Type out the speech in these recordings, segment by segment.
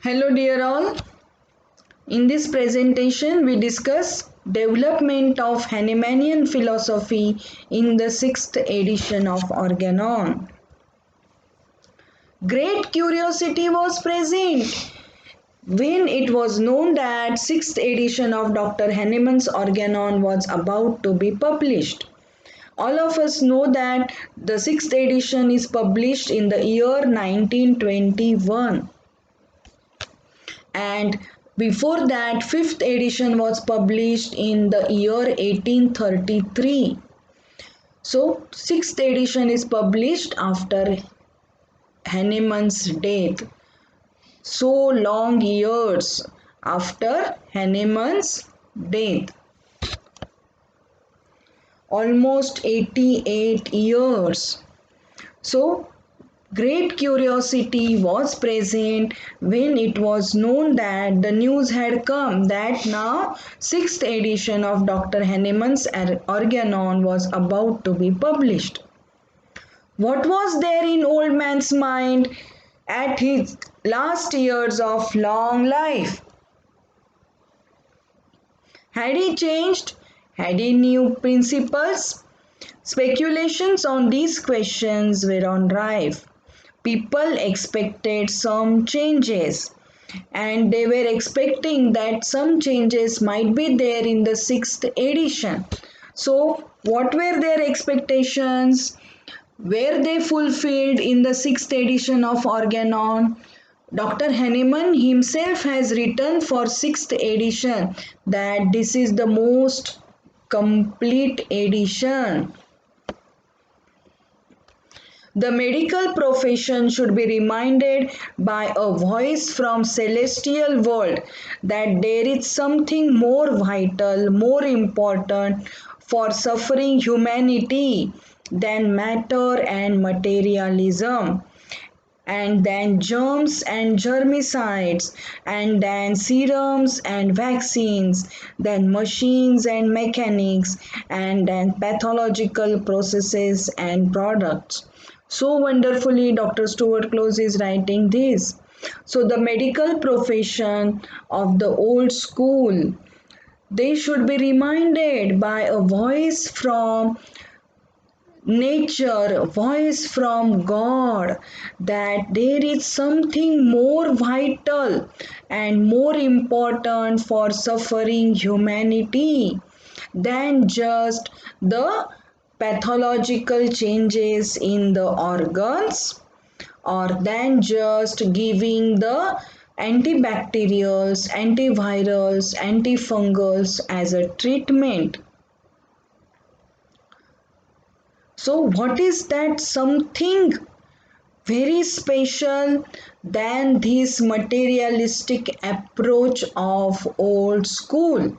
Hello dear all. In this presentation we discuss development of Hahnemannian philosophy in the 6th edition of Organon. Great curiosity was present when it was known that 6th edition of Dr. Hahnemann's Organon was about to be published. All of us know that the 6th edition is published in the year 1921. And before that, 5th edition was published in the year 1833. So 6th edition is published after Hahnemann's death. So long years after Hahnemann's death. Almost 88 years. So great curiosity was present when it was known that the news had come that now 6th edition of Dr. Hahnemann's Organon was about to be published. What was there in old man's mind at his last years of long life? Had he changed? Had he new principles? Speculations on these questions were on rife. People expected some changes, and they were expecting that some changes might be there in the 6th edition. So, what were their expectations? Were they fulfilled in the 6th edition of Organon? Dr. Hahnemann himself has written for 6th edition that this is the most complete edition. The medical profession should be reminded by a voice from celestial world that there is something more vital, more important for suffering humanity than matter and materialism, and then germs and germicides, and then serums and vaccines, then machines and mechanics, and then pathological processes and products. So wonderfully, Dr. Stuart Close is writing this. So, the medical profession of the old school, they should be reminded by a voice from nature, a voice from God, that there is something more vital and more important for suffering humanity than just the pathological changes in the organs, or than just giving the antibacterials, antivirals, antifungals as a treatment. So, what is that something very special than this materialistic approach of old school?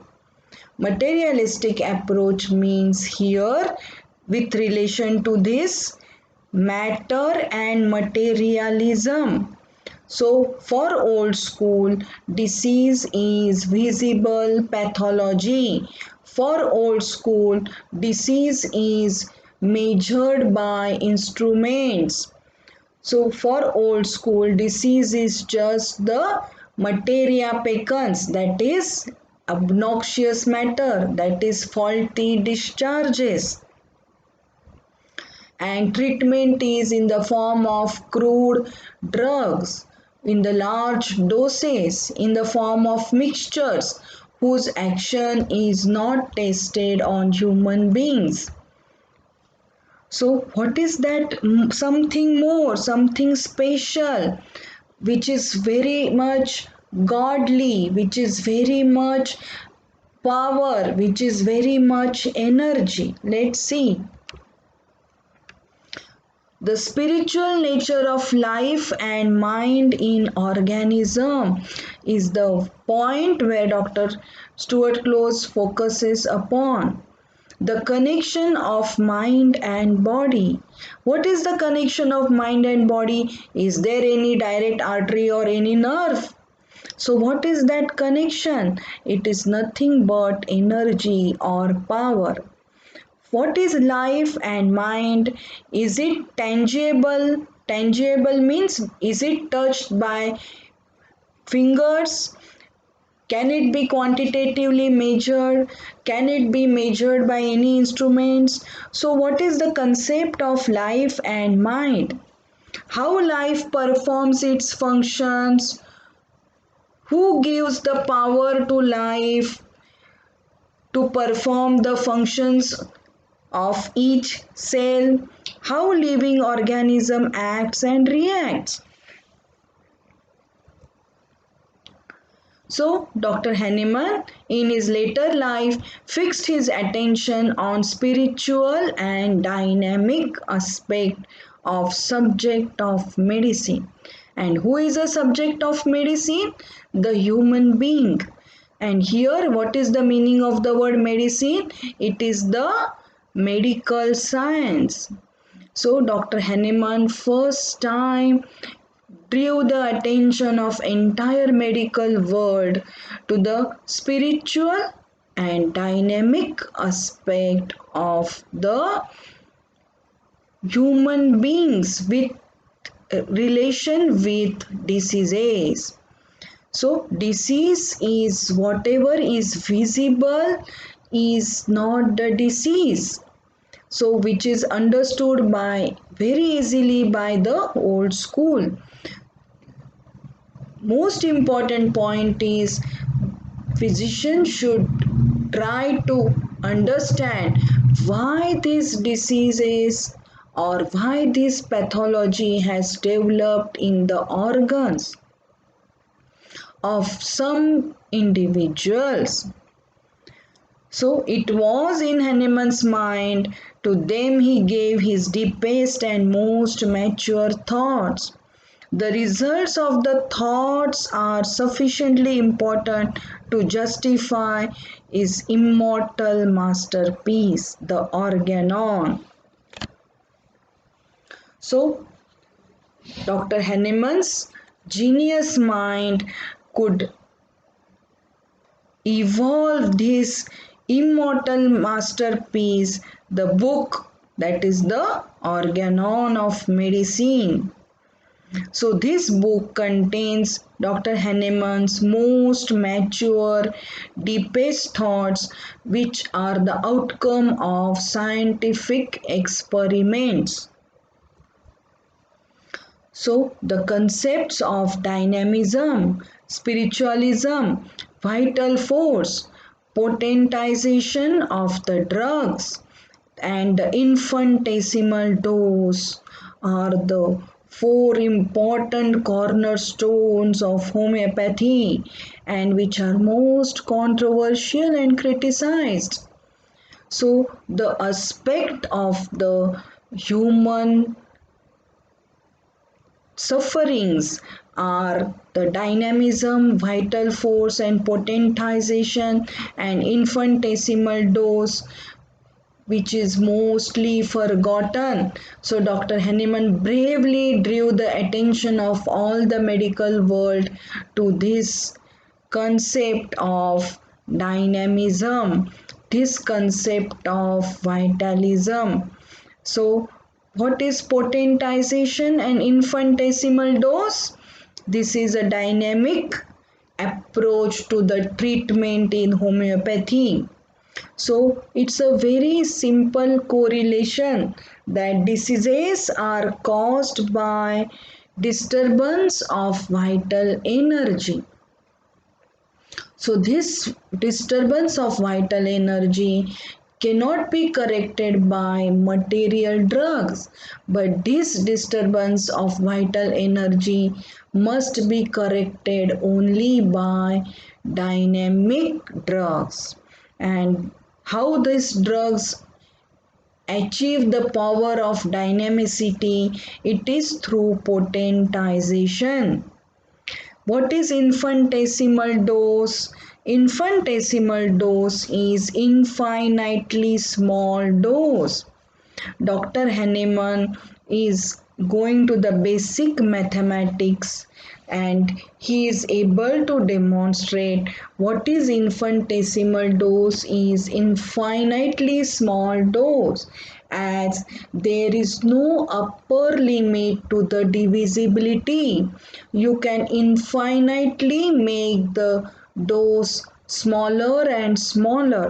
Materialistic approach means here, with relation to this, matter and materialism. So, for old school, disease is visible pathology. For old school, disease is measured by instruments. So, for old school, disease is just the materia peccans, that is obnoxious matter, that is faulty discharges. And treatment is in the form of crude drugs, in the large doses, in the form of mixtures whose action is not tested on human beings. So, what is that something more, something special, which is very much godly, which is very much power, which is very much energy? Let's see. The spiritual nature of life and mind in organism is the point where Dr. Stuart Close focuses upon. The connection of mind and body. What is the connection of mind and body? Is there any direct artery or any nerve? So, what is that connection? It is nothing but energy or power. What is life and mind? Is it tangible? Tangible means, is it touched by fingers? Can it be quantitatively measured? Can it be measured by any instruments? So, what is the concept of life and mind? How life performs its functions? Who gives the power to life to perform the functions of each cell? How living organism acts and reacts? So, Dr. Hahnemann, in his later life, fixed his attention on spiritual and dynamic aspect of subject of medicine. And who is a subject of medicine? The human being. And here, what is the meaning of the word medicine? It is the medical science. So, Dr. Hahnemann first time drew the attention of entire medical world to the spiritual and dynamic aspect of the human beings with relation with diseases. So disease is whatever is visible is not the disease, so which is understood by very easily by the old school. Most important point is physician should try to understand why this disease is or why this pathology has developed in the organs of some individuals. So it was in Hahnemann's mind. To them he gave his deepest and most mature thoughts. The results of the thoughts are sufficiently important to justify his immortal masterpiece, the Organon. So, Dr. Hahnemann's genius mind could evolve this immortal masterpiece, the book that is the Organon of Medicine. So this book contains Dr. Hahnemann's most mature, deepest thoughts, which are the outcome of scientific experiments. So the concepts of dynamism, spiritualism, vital force, potentization of the drugs, and the infinitesimal dose are the four important cornerstones of homeopathy and which are most controversial and criticized. So, the aspect of the human sufferings are the dynamism, vital force, and potentization, and infinitesimal dose, which is mostly forgotten. So Dr. Hahnemann bravely drew the attention of all the medical world to this concept of dynamism, this concept of vitalism. So what is potentization and infinitesimal dose? This is a dynamic approach to the treatment in homeopathy. So it's a very simple correlation that diseases are caused by disturbance of vital energy. So this disturbance of vital energy cannot be corrected by material drugs, but this disturbance of vital energy must be corrected only by dynamic drugs. And how these drugs achieve the power of dynamicity? It is through potentization. What is infinitesimal dose? Infinitesimal dose is infinitely small dose. Dr. Hahnemann is going to the basic mathematics and he is able to demonstrate what is infinitesimal dose is infinitely small dose, as there is no upper limit to the divisibility. You can infinitely make the dose smaller and smaller.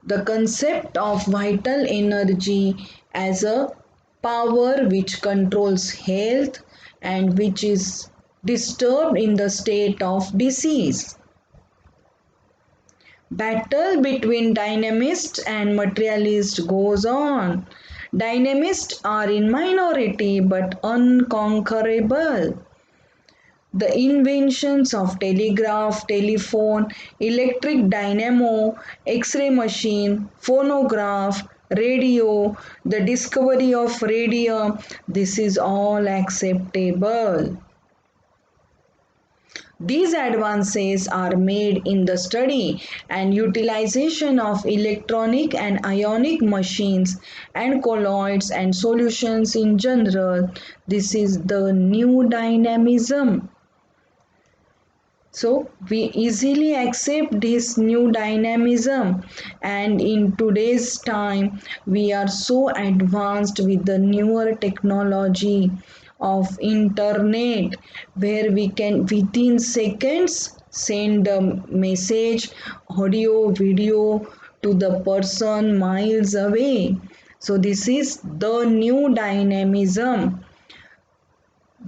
The concept of vital energy as a power which controls health and which is disturbed in the state of disease. Battle between dynamists and materialists goes on. Dynamists are in minority but unconquerable. The inventions of telegraph, telephone, electric dynamo, X-ray machine, phonograph, radio, the discovery of radium, this is all acceptable. These advances are made in the study and utilization of electronic and ionic machines and colloids and solutions in general. This is the new dynamism. So we easily accept this new dynamism, and in today's time we are so advanced with the newer technology of internet where we can within seconds send a message, audio, video to the person miles away. So this is the new dynamism.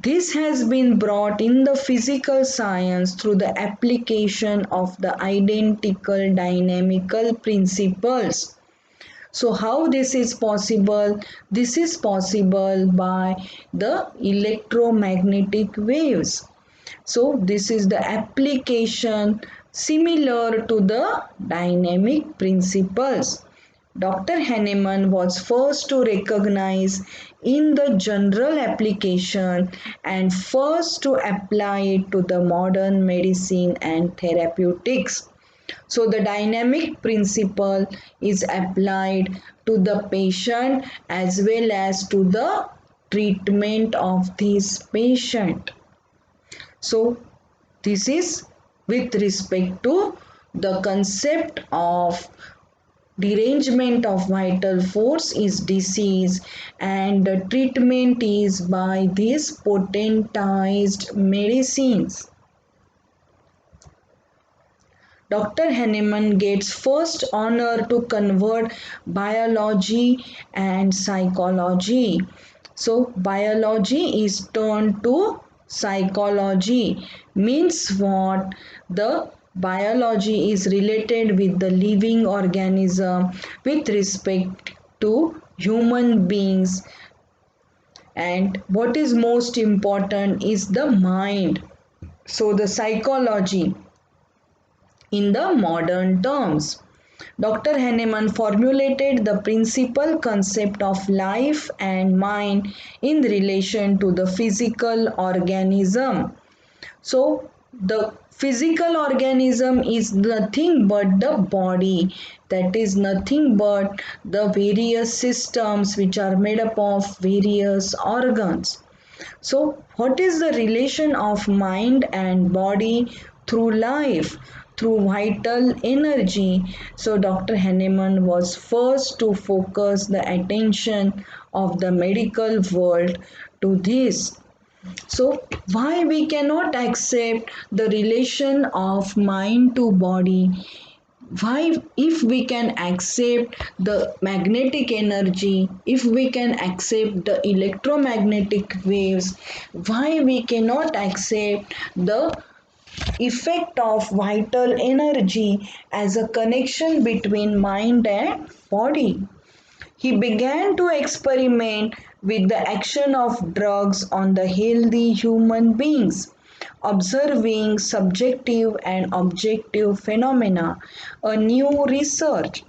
This has been brought in the physical science through the application of the identical dynamical principles. So how this is possible? This is possible by the electromagnetic waves. So this is the application similar to the dynamic principles. Dr. Hahnemann was first to recognize in the general application and first to apply it to the modern medicine and therapeutics. So the dynamic principle is applied to the patient as well as to the treatment of this patient. So this is with respect to the concept of derangement of vital force is disease and the treatment is by these potentized medicines. Dr. Hahnemann gets first honor to convert biology and psychology. So biology is turned to psychology. Means what? The biology is related with the living organism with respect to human beings, and what is most important is the mind. So the psychology in the modern terms. Dr. Hahnemann formulated the principal concept of life and mind in relation to the physical organism. So the physical organism is nothing but the body, that is nothing but the various systems which are made up of various organs. So what is the relation of mind and body through life, through vital energy? So Dr. Hahnemann was first to focus the attention of the medical world to this. So why we cannot accept the relation of mind to body? Why, if we can accept the magnetic energy, if we can accept the electromagnetic waves, why we cannot accept the effect of vital energy as a connection between mind and body? He began to experiment with the action of drugs on the healthy human beings, observing subjective and objective phenomena, a new research.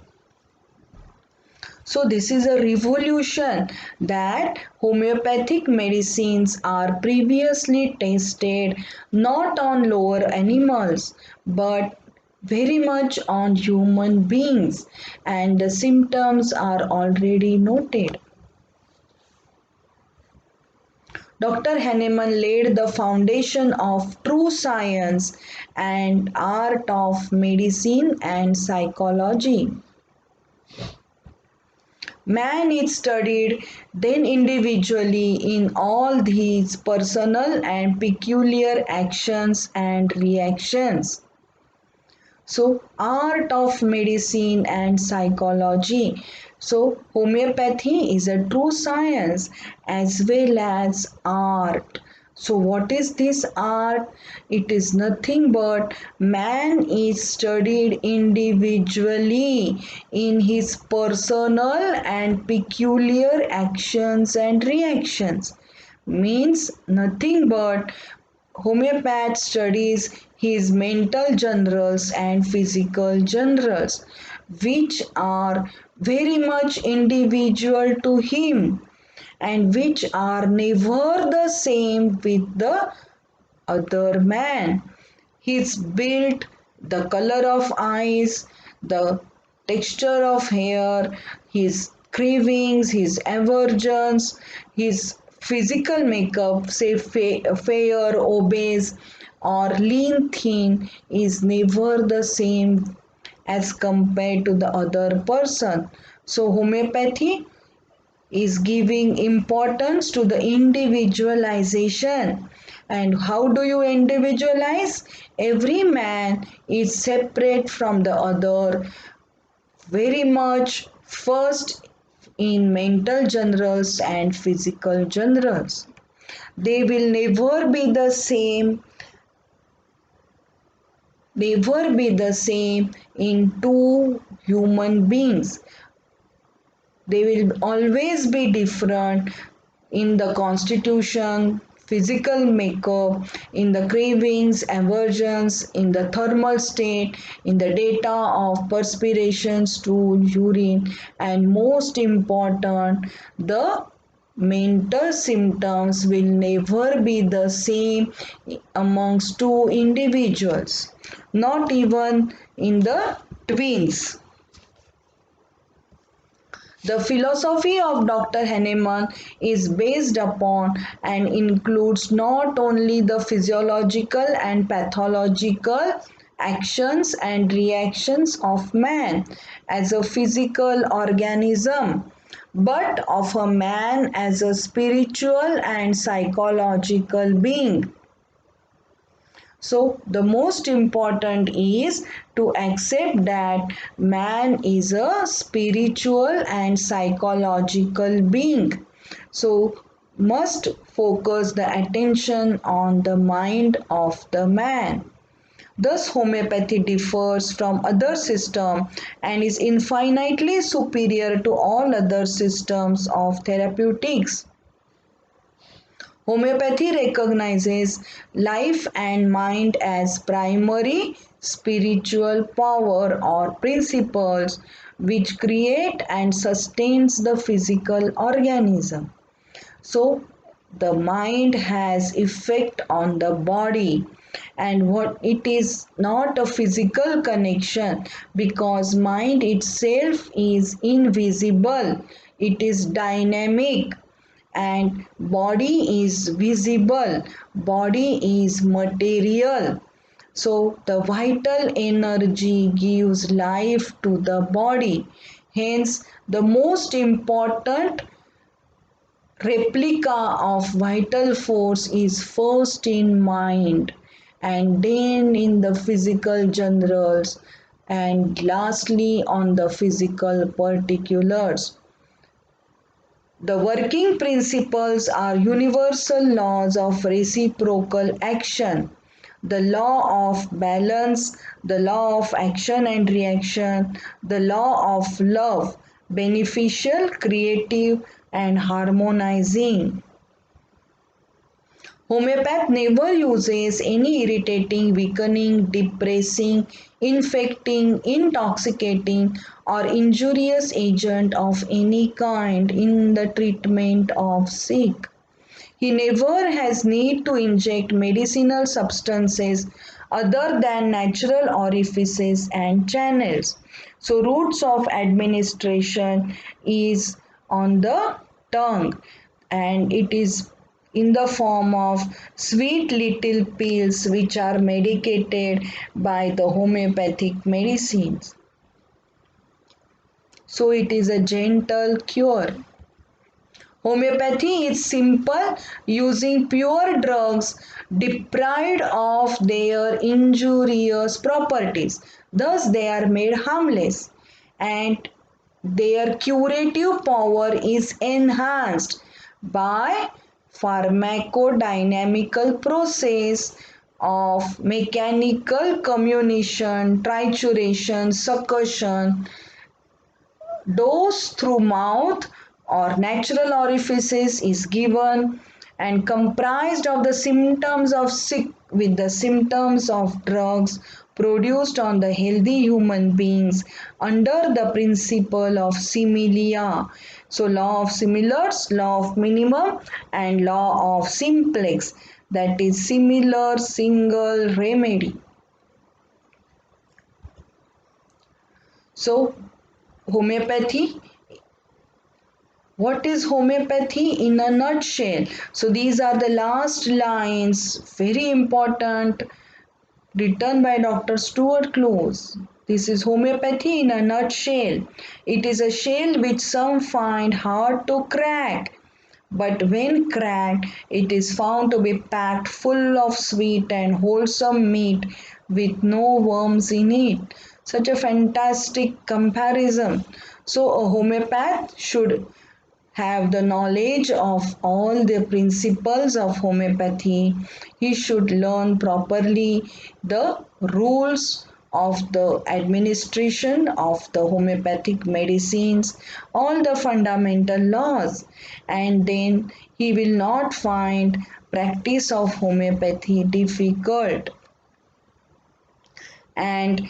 So this is a revolution that homeopathic medicines are previously tested not on lower animals but very much on human beings, and the symptoms are already noted. Dr. Hahnemann laid the foundation of true science and art of medicine and psychology. Man is studied then individually in all these personal and peculiar actions and reactions. So, art of medicine and psychology. So, homeopathy is a true science as well as art. So, what is this art? It is nothing but man is studied individually in his personal and peculiar actions and reactions. Means nothing but homeopath studies his mental generals and physical generals, which are very much individual to him and which are never the same with the other man. His build, the color of eyes, the texture of hair, his cravings, his aversions, his physical makeup, say fair, obese, or lean thin, is never the same as compared to the other person. So, homeopathy is giving importance to the individualization. And how do you individualize? Every man is separate from the other very much, first in mental generals and physical generals. They will never be the same in two human beings. They will always be different in the constitution, physical makeup, in the cravings, aversions, in the thermal state, in the data of perspirations, stool, urine, and most important, the mental symptoms will never be the same amongst two individuals, not even in the twins. The philosophy of Dr. Hahnemann is based upon and includes not only the physiological and pathological actions and reactions of man as a physical organism, but of a man as a spiritual and psychological being. So, the most important is to accept that man is a spiritual and psychological being. So, must focus the attention on the mind of the man. Thus, homeopathy differs from other systems and is infinitely superior to all other systems of therapeutics. Homeopathy recognizes life and mind as primary spiritual power or principles which create and sustains the physical organism. So the mind has effect on the body and what it is not a physical connection because mind itself is invisible, it is dynamic, and body is visible, body is material. So the vital energy gives life to the body. Hence, the most important replica of vital force is first in mind and then in the physical generals and lastly on the physical particulars. The working principles are universal laws of reciprocal action, the law of balance, the law of action and reaction, the law of love, beneficial, creative, and harmonizing. Homeopath never uses any irritating, weakening, depressing, infecting, intoxicating, or injurious agent of any kind in the treatment of sick. He never has need to inject medicinal substances other than natural orifices and channels. So routes of administration is on the tongue and it is in the form of sweet little pills which are medicated by the homeopathic medicines. So it is a gentle cure. Homeopathy is simple, using pure drugs deprived of their injurious properties. Thus, they are made harmless and their curative power is enhanced by pharmacodynamical process of mechanical comminution, trituration, succussion, dose through mouth or natural orifices is given and comprised of the symptoms of sick with the symptoms of drugs produced on the healthy human beings under the principle of similia. So law of similars, law of minimum and law of simplex, that is similar single remedy. So homeopathy, what is homeopathy in a nutshell? So these are the last lines, very important, written by Dr. Stuart Close. This is homeopathy in a nutshell. It is a shell which some find hard to crack, but when cracked, it is found to be packed full of sweet and wholesome meat with no worms in it. Such a fantastic comparison. So, a homeopath should have the knowledge of all the principles of homeopathy. He should learn properly the rules of the administration of the homeopathic medicines, all the fundamental laws, and then he will not find practice of homeopathy difficult. And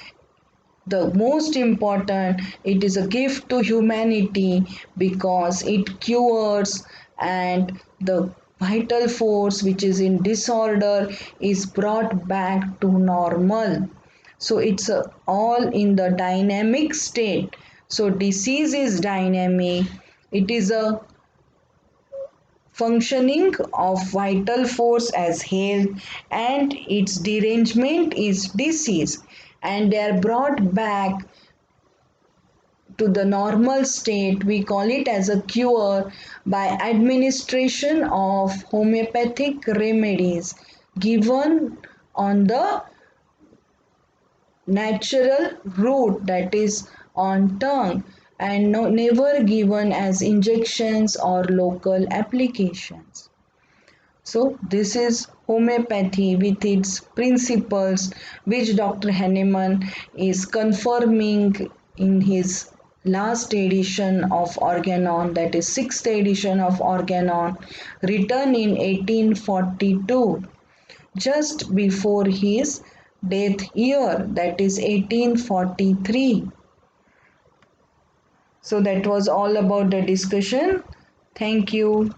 the most important, it is a gift to humanity because it cures and the vital force which is in disorder is brought back to normal. So it's all in the dynamic state. So disease is dynamic, it is a functioning of vital force as health, and its derangement is disease, and they are brought back to the normal state. We call it as a cure by administration of homeopathic remedies given on the natural root, that is on tongue, and never given as injections or local applications. So this is homeopathy with its principles which Dr. Hahnemann is confirming in his last edition of Organon, that is sixth edition of Organon, written in 1842, just before his death year, that is 1843. So that was all about the discussion. Thank you.